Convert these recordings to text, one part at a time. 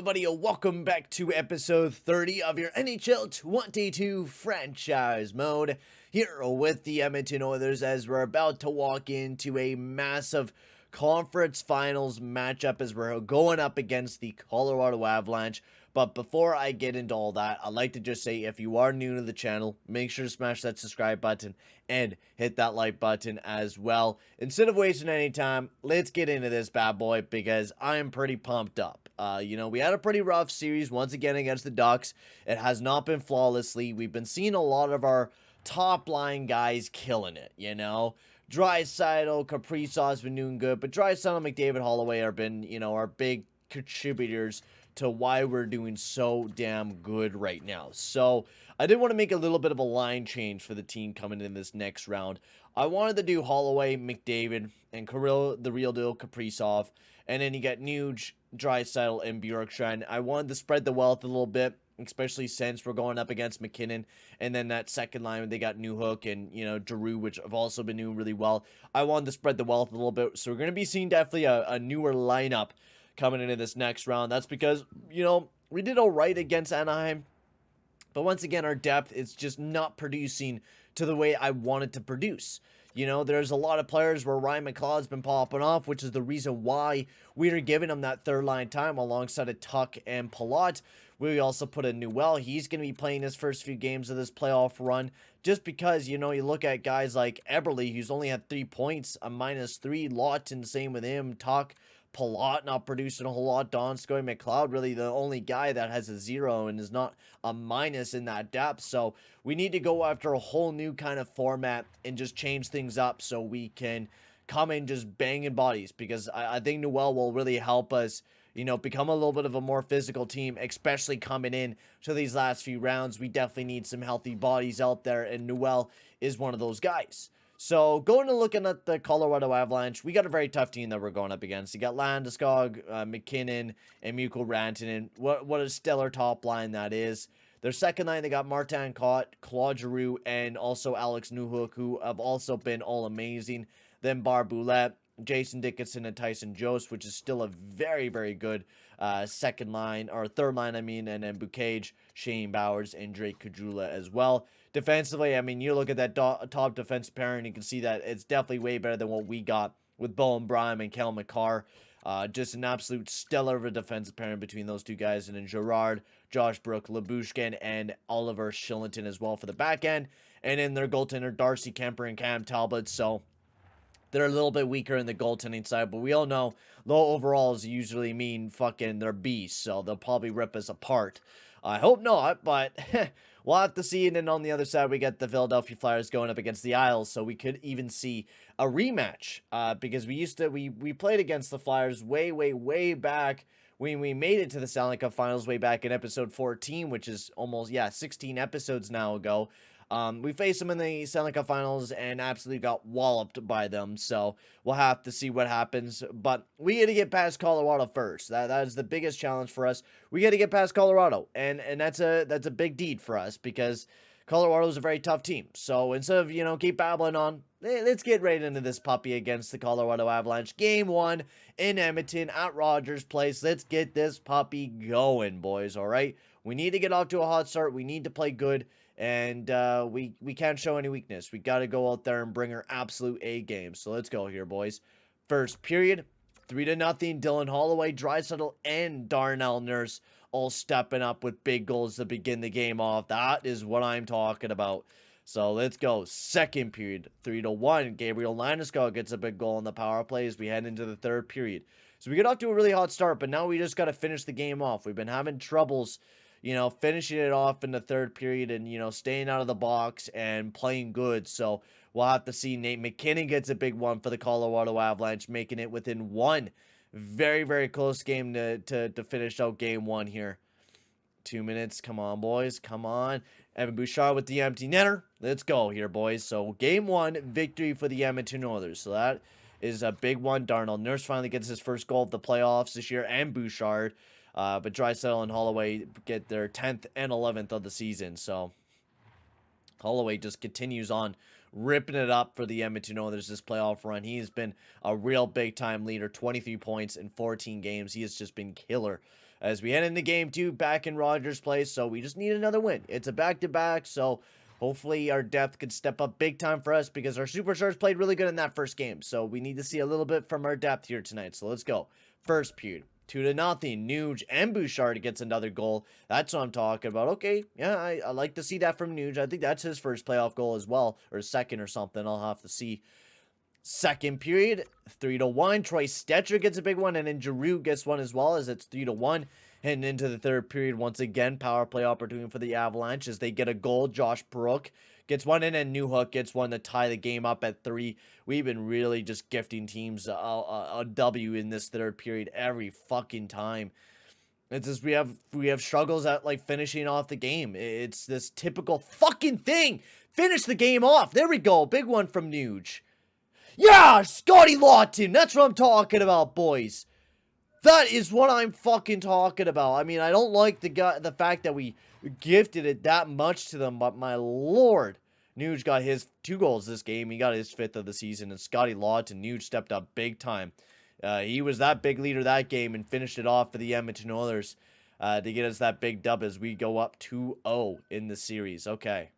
everybody, and welcome back to episode 30 of your NHL 22 franchise mode here with the Edmonton Oilers, as we're about to walk into a massive conference finals matchup as we're going up against the Colorado Avalanche. But before I get into all that, I'd like to just say, if you are new to the channel, make sure to smash that subscribe button and hit that like button as well. Instead of wasting any time, let's get into this bad boy, because I am pretty pumped up. We had a pretty rough series once again against the Ducks. It has not been flawlessly. We've been seeing a lot of our top line guys killing it, Draisaitl, Kaprizov's been doing good, but Draisaitl, McDavid, Holloway have been, our big contributors to why we're doing so damn good right now. So I did want to make a little bit of a line change for the team coming in this next round. I wanted to do Holloway, McDavid, and Kirill, the real deal, Kaprizov, and then you got Nuge, Draisaitl, and Bjorkstrand. I wanted to spread the wealth a little bit, especially since we're going up against McKinnon, and then that second line, they got Newhook and, Giroux, which have also been doing really well. I wanted to spread the wealth a little bit, so we're going to be seeing definitely a newer lineup coming into this next round. That's because, we did all right against Anaheim, but once again, our depth is just not producing to the way I wanted to produce. There's a lot of players where Ryan McLeod's been popping off, which is the reason why we are giving him that third line time alongside of Tuck and Palat. We also put in Newell. He's going to be playing his first few games of this playoff run, just because, you look at guys like Eberle, who's only had 3 points, a -3. Lawton, same with him. Tuck, Palat not producing a whole lot. Donskoy, McLeod, really the only guy that has a 0 and is not a minus in that depth. So we need to go after a whole new kind of format and just change things up so we can come in just banging bodies, because I think Newell will really help us, become a little bit of a more physical team, especially coming in to these last few rounds. We definitely need some healthy bodies out there, and Newell is one of those guys. So, going and looking at the Colorado Avalanche, we got a very tough team that we're going up against. You got Landeskog, McKinnon, and Mikko Rantanen. What a stellar top line that is. Their second line, they got Martin Kaut, Claude Giroux, and also Alex Newhook, who have also been all amazing. Then Barboulette, Jason Dickinson, and Tyson Jost, which is still a very, very good second line, or third line, and then Bukage, Shane Bowers, and Drake Kajula as well. Defensively, you look at that top defensive pairing, you can see that it's definitely way better than what we got with Bowen Bryan and Kel McCarr. Just an absolute stellar of a defensive pairing between those two guys. And then Gerard, Josh Brook, Labushkin, and Oliver Shillington as well for the back end. And then their goaltender, Darcy Kemper and Cam Talbot. So they're a little bit weaker in the goaltending side, but we all know low overalls usually mean fucking they're beasts, so they'll probably rip us apart. I hope not, but we'll have to see. And then on the other side, we got the Philadelphia Flyers going up against the Isles, so we could even see a rematch, because we played against the Flyers way back when we made it to the Stanley Cup Finals way back in episode 14, which is almost, 16 episodes now ago. We faced them in the Stanley Cup Finals and absolutely got walloped by them, so we'll have to see what happens. But we got to get past Colorado first. That is the biggest challenge for us. We got to get past Colorado, and that's a big deed for us, because Colorado is a very tough team. So instead of, keep babbling on, let's get right into this puppy against the Colorado Avalanche. Game 1 in Edmonton at Rogers Place. Let's get this puppy going, boys, all right? We need to get off to a hot start. We need to play good. And we can't show any weakness. We got to go out there and bring our absolute A game. So let's go here, boys. First period, 3-0. Dylan Holloway, Draisaitl, and Darnell Nurse all stepping up with big goals to begin the game off. That is what I'm talking about. So let's go. Second period, 3-1. Gabriel Landeskog gets a big goal on the power play as we head into the third period. So we get off to a really hot start, but now we just got to finish the game off. We've been having troubles, finishing it off in the third period and, staying out of the box and playing good. So we'll have to see. Nate McKinnon gets a big one for the Colorado Avalanche, making it within one. Very, very close game to finish out game 1 here. 2 minutes. Come on, boys. Come on. Evan Bouchard with the empty netter. Let's go here, boys. So game 1, victory for the Edmonton Oilers. So that is a big one. Darnell Nurse finally gets his first goal of the playoffs this year, and Bouchard. But Draisaitl and Holloway get their 10th and 11th of the season. So Holloway just continues on ripping it up for the Edmonton Oilers this playoff run. He has been a real big-time leader, 23 points in 14 games. He has just been killer as we head into game 2 back in Rogers Place. So we just need another win. It's a back-to-back, so hopefully our depth could step up big time for us because our superstars played really good in that first game. So we need to see a little bit from our depth here tonight. So let's go. First period. 2-0. Nuge and Bouchard gets another goal. That's what I'm talking about. Okay, yeah, I like to see that from Nuge. I think that's his first playoff goal as well, or second or something. I'll have to see. Second period, 3-1. Troy Stetcher gets a big one, and then Giroux gets one as well, as it's 3-1. Heading into the third period, once again, power play opportunity for the Avalanche as they get a goal. Josh Brook gets one in, and Newhook gets one to tie the game up at 3. We've been really just gifting teams a W in this third period every fucking time. It's just we have struggles at like finishing off the game. It's this typical fucking thing. Finish the game off. There we go. Big one from Nuge. Yeah, Scotty Lawton. That's what I'm talking about, boys. That is what I'm fucking talking about. I mean, I don't like the fact that we gifted it that much to them, but my lord. Nuge got his 2 goals this game. He got his 5th of the season, and Scotty Lawton, Nuge stepped up big time. He was that big leader that game and finished it off for the Edmonton Oilers to get us that big dub as we go up 2-0 in the series. Okay.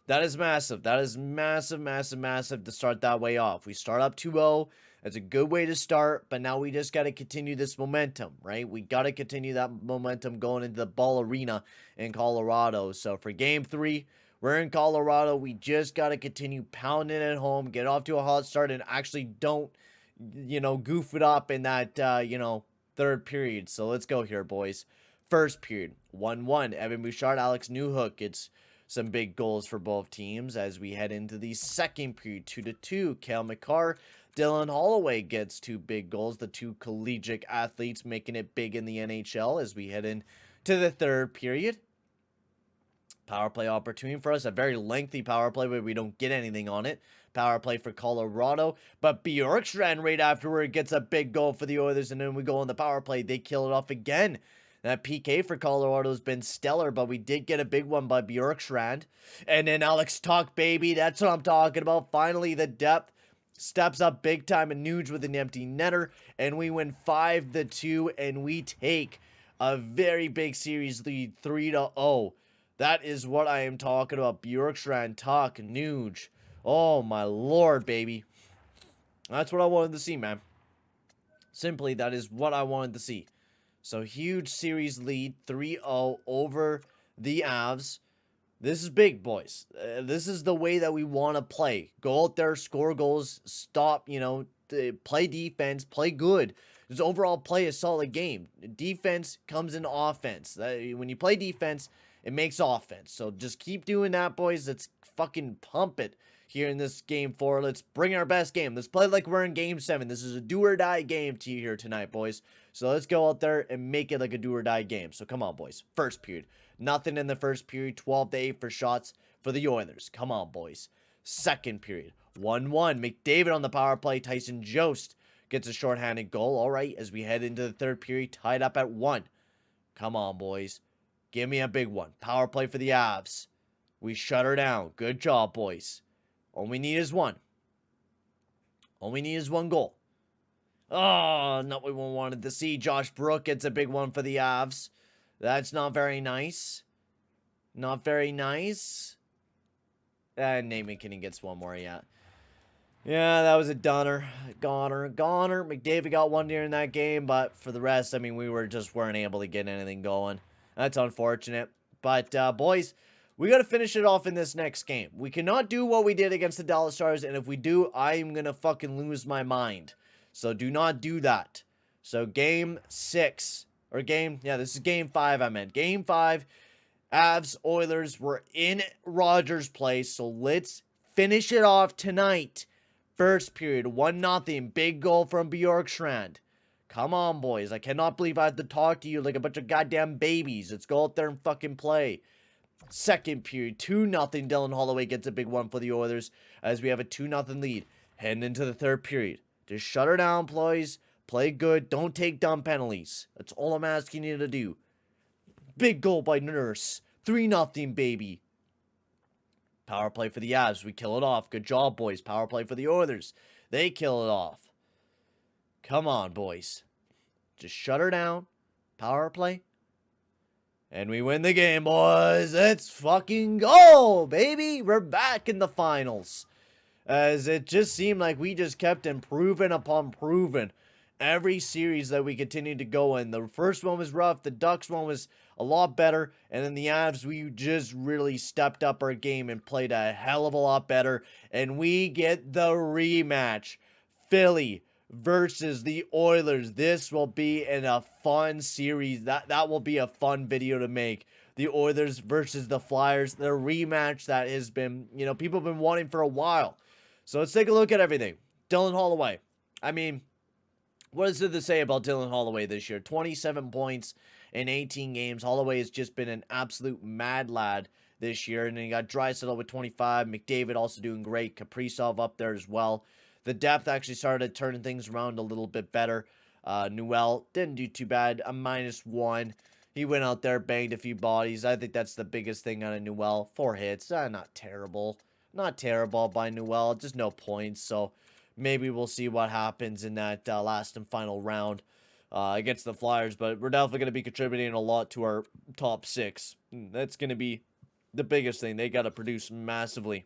That is massive. That is massive, massive, massive to start that way off. We start up 2-0. That's a good way to start, but now we just got to continue this momentum, right? We got to continue that momentum going into the Ball Arena in Colorado. So for game 3, we're in Colorado. We just got to continue pounding at home, get off to a hot start, and actually don't, goof it up in that, third period. So let's go here, boys. First period, 1-1. Evan Bouchard, Alex Newhook. It's some big goals for both teams as we head into the second period, 2-2. Cale Makar, Dylan Holloway gets 2 big goals. The 2 collegiate athletes making it big in the NHL as we head into the third period. Power play opportunity for us. A very lengthy power play, but we don't get anything on it. Power play for Colorado. But Bjorkstrand right afterward gets a big goal for the Oilers, and then we go on the power play. They kill it off again. That PK for Colorado has been stellar, but we did get a big one by Bjorkstrand. And then Alex Tuch, baby. That's what I'm talking about. Finally, the depth steps up big time, and Nuge with an empty netter, and we win 5-2, and we take a very big series lead, 3-0. That is what I am talking about. Bjorkstrand, Tuch, Nuge. Oh my lord, baby. That's what I wanted to see, man. Simply, that is what I wanted to see. So huge series lead, 3-0 over the Avs. This is big, boys. This is the way that we want to play. Go out there, score goals, stop, play defense, play good. Just overall play a solid game. Defense comes in offense. When you play defense, it makes offense. So just keep doing that, boys. Let's fucking pump it here in this game 4. Let's bring our best game. Let's play like we're in game 7. This is a do-or-die game to you here tonight, boys. So let's go out there and make it like a do-or-die game. So come on, boys. First period. Nothing in the first period. 12-8 for shots for the Oilers. Come on, boys. Second period. 1-1. McDavid on the power play. Tyson Jost gets a shorthanded goal. All right, as we head into the third period, tied up at 1. Come on, boys. Give me a big one. Power play for the Avs. We shut her down. Good job, boys. All we need is 1. All we need is 1 goal. Oh, not what we wanted to see. Josh Brook gets a big one for the Avs. That's not very nice. Not very nice. And Nate McKinnon gets 1 more, yeah. Yeah, that was a goner. McDavid got 1 during that game, but for the rest, I mean, we weren't able to get anything going. That's unfortunate. But, boys, we got to finish it off in this next game. We cannot do what we did against the Dallas Stars, and if we do, I'm going to fucking lose my mind. So do not do that. So game 6, or this is game 5 I meant. Game 5, Avs, Oilers, we're in Rogers Place, so let's finish it off tonight. First period, 1-0, big goal from Bjorkstrand. Come on, boys. I cannot believe I have to talk to you like a bunch of goddamn babies. Let's go out there and fucking play. Second period, 2-0. Dylan Holloway gets a big one for the Oilers as we have a 2-0 lead. Heading into the third period. Just shut her down, boys. Play good. Don't take dumb penalties. That's all I'm asking you to do. Big goal by Nurse. 3-0, baby. Power play for the Avs. We kill it off. Good job, boys. Power play for the Oilers. They kill it off. Come on, boys. Just shut her down. Power play. And we win the game, boys. Let's fucking go, baby. We're back in the finals. As it just seemed like we just kept improving upon proving every series that we continued to go in. The first one was rough. The Ducks one was a lot better. And then the Avs, we just really stepped up our game and played a hell of a lot better. And we get the rematch. Philly versus the Oilers. This will be in a fun series. That will be a fun video to make. The Oilers versus the Flyers. The rematch that has been, people have been wanting for a while. So let's take a look at everything. Dylan Holloway. I mean, what is it to say about Dylan Holloway this year? 27 points in 18 games. Holloway has just been an absolute mad lad this year. And then you got Draisaitl with 25. McDavid also doing great. Kaprizov up there as well. The depth actually started turning things around a little bit better. Newell didn't do too bad. A -1. He went out there, banged a few bodies. I think that's the biggest thing out of Newell. 4 hits. Not terrible. Not terrible by Newell. Just no points. So maybe we'll see what happens in that last and final round against the Flyers. But we're definitely going to be contributing a lot to our top 6. That's going to be the biggest thing. They got to produce massively.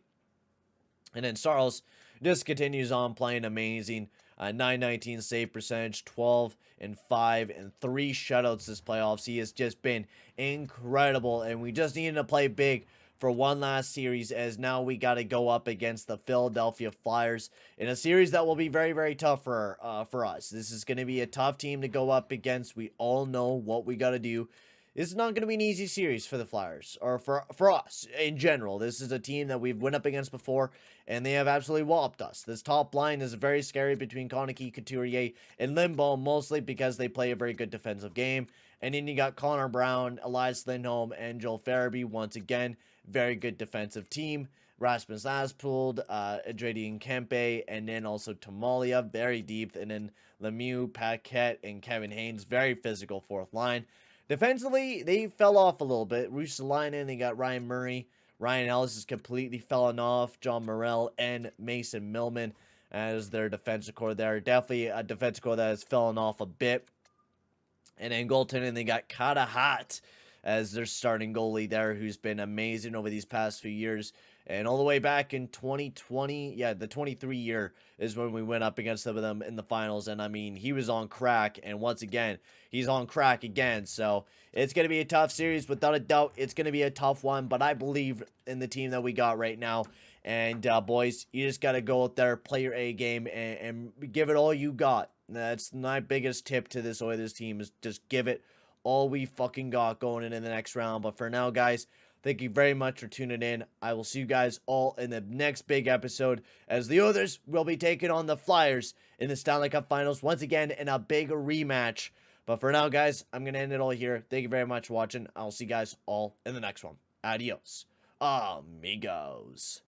And then Saros just continues on playing amazing. 919 save percentage, 12 and 5 and 3 shutouts this playoffs. He has just been incredible, and we just needed to play big for one last series, as now we got to go up against the Philadelphia Flyers in a series that will be very, very tough for us. This is going to be a tough team to go up against. We all know what we got to do. This is not going to be an easy series for the Flyers, or for us in general. This is a team that we've went up against before, and they have absolutely whopped us. This top line is very scary between Konecki, Couturier, and Limbo, mostly because they play a very good defensive game. And then you got Connor Brown, Elias Lindholm, and Joel Farabee. Once again, very good defensive team. Rasmus Asplund, Adrian Kempe, and then also Tamalia, very deep. And then Lemieux, Paquette, and Kevin Haynes, very physical fourth line. Defensively, they fell off a little bit. Russalainen, they got Ryan Murray. Ryan Ellis is completely fallen off. John Morrell and Mason Millman as their defensive core there. Definitely a defensive core that has fallen off a bit. And then goaltending, they got Kata Hot as their starting goalie there, who's been amazing over these past few years. And all the way back in 2020, the 23 year is when we went up against some of them in the finals. And I mean, he was on crack. And once again, he's on crack again. So it's going to be a tough series. Without a doubt, it's going to be a tough one. But I believe in the team that we got right now. And boys, you just got to go out there, play your A game, and give it all you got. That's my biggest tip to this Oilers team, is just give it all we fucking got going in the next round. But for now, guys, thank you very much for tuning in. I will see you guys all in the next big episode, as the Oilers will be taking on the Flyers in the Stanley Cup Finals once again in a big rematch. But for now, guys, I'm going to end it all here. Thank you very much for watching. I'll see you guys all in the next one. Adios, amigos.